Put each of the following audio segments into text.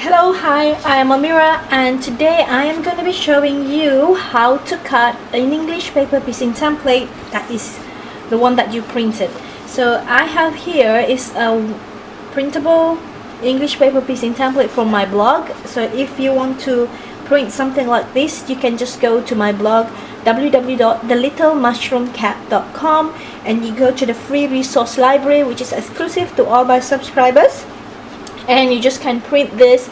Hello, hi, I am Amira, and today I am going to be showing you how to cut an English paper piecing template that is the one that you printed. So I have here is a printable English paper piecing template from my blog. So if you want to print something like this, you can just go to my blog www.thelittlemushroomcat.com and you go to the free resource library, which is exclusive to all my subscribers, and you just can print this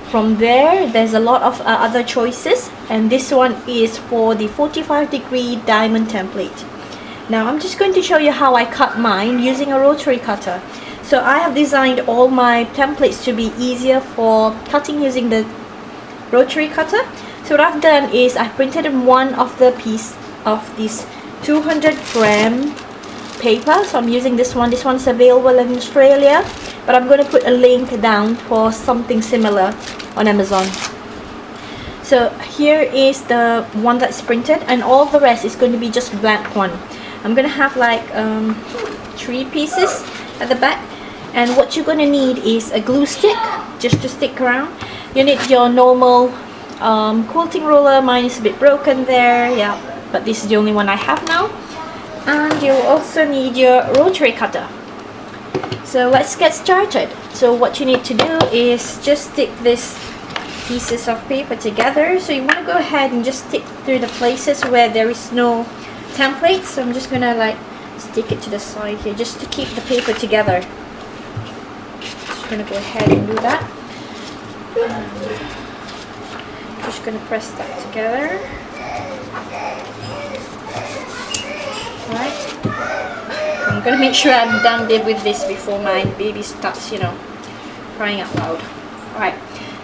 from there. There's a lot of other choices, and this one is for the 45-degree diamond template. Now I'm just going to show you how I cut mine using a rotary cutter. So I have designed all my templates to be easier for cutting using the rotary cutter. So what I've done is I've printed one of the piece of this 200-gram paper. So I'm using this one. This one is available in Australia, but I'm going to put a link down for something similar on Amazon. So here is the one that's printed, and all the rest is going to be just blank one. I'm going to have like 3 pieces at the back, and what you're going to need is a glue stick just to stick around. You need your normal quilting ruler. Mine is a bit broken there, yeah, but this is the only one I have now. And you also need your rotary cutter. So let's get started. So what you need to do is just stick these pieces of paper together. So you want to go ahead and just stick through the places where there is no template. So I'm just gonna like stick it to the side here just to keep the paper together. Just gonna go ahead and do that. Just gonna press that together. Alright. I'm gonna make sure I'm done with this before my baby starts, crying out loud. Alright,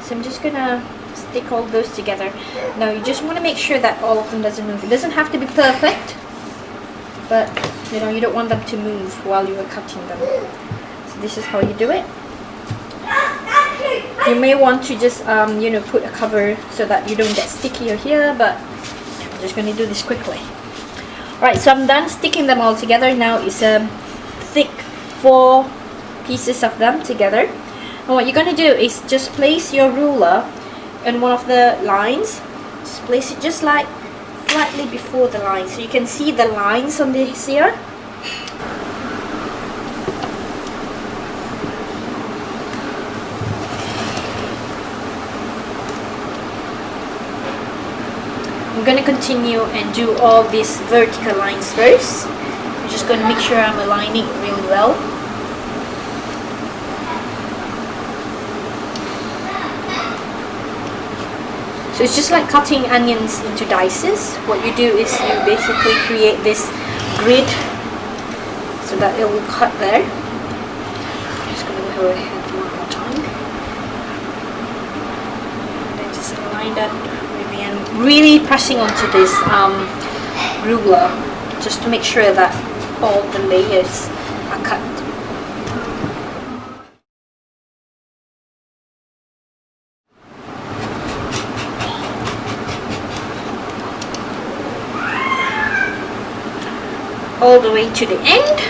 so I'm just gonna stick all those together. Now you just want to make sure that all of them doesn't move. It doesn't have to be perfect, but you don't want them to move while you are cutting them. So this is how you do it. You may want to just put a cover so that you don't get sticky here, but I'm just gonna do this quickly. Alright, so I'm done sticking them all together. Now it's a thick 4 pieces of them together. And what you're going to do is just place your ruler in one of the lines. Just place it just like slightly before the line, so you can see the lines on this here. I'm going to continue and do all these vertical lines first. I'm just going to make sure I'm aligning really well. So it's just like cutting onions into dices. What you do is you basically create this grid so that it will cut there. I'm just going to go ahead one more time. And then just align that. And really pressing onto this ruler just to make sure that all the layers are cut. All the way to the end.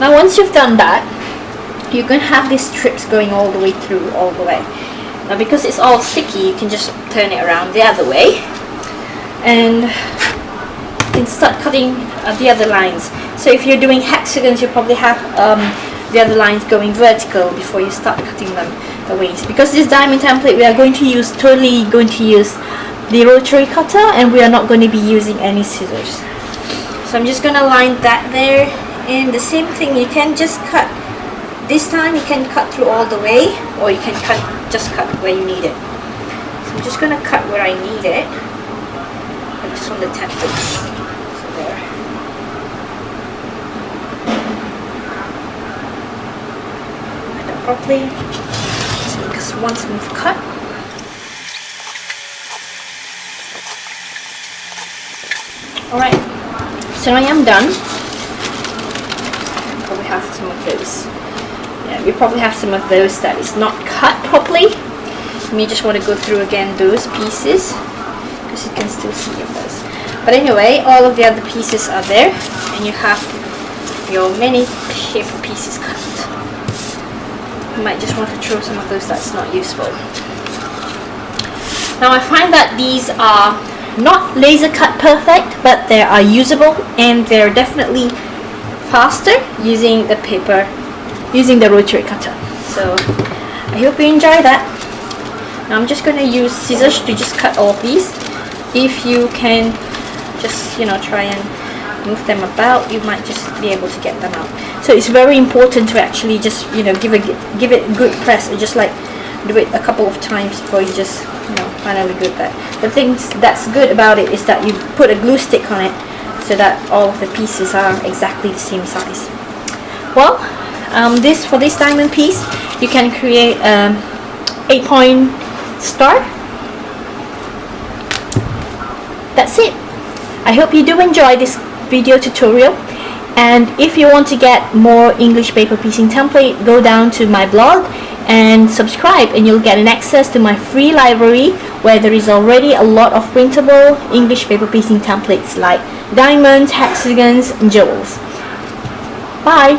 Now once you've done that, you're going to have these strips going all the way through, all the way. Now because it's all sticky, you can just turn it around the other way and you can start cutting the other lines. So if you're doing hexagons, you probably have the other lines going vertical before you start cutting them the ways. Because this diamond template, we are totally going to use the rotary cutter, and we are not going to be using any scissors. So I'm just going to line that there. And the same thing, you can just cut. This time you can cut through all the way, or you can just cut where you need it. So I'm just going to cut where I need it. And just on the templates. So there. Cut that properly. Just make us one smooth cut. Alright, so I am done. Probably have some of those. Yeah, we probably have some of those that is not cut properly. You may just want to go through again those pieces because you can still see of those. But anyway, all of the other pieces are there, and you have your many paper pieces cut. You might just want to throw some of those that's not useful. Now I find that these are not laser cut perfect, but they are usable, and they're definitely faster using the paper, using the rotary cutter. So I hope you enjoy that. Now I'm just going to use scissors to just cut all of these. If you can just, you know, try and move them about, you might just be able to get them out. So it's very important to actually just, you know, give it a good press, or just like do it a couple of times before you just, you know, finally good that. The thing that's good about it is that you put a glue stick on it so that all of the pieces are exactly the same size. Well, for this diamond piece, you can create 8-point star. That's it. I hope you do enjoy this video tutorial, and if you want to get more English paper piecing template, go down to my blog and subscribe, and you'll get an access to my free library where there is already a lot of printable English paper piecing templates like diamonds, hexagons, and jewels. Bye!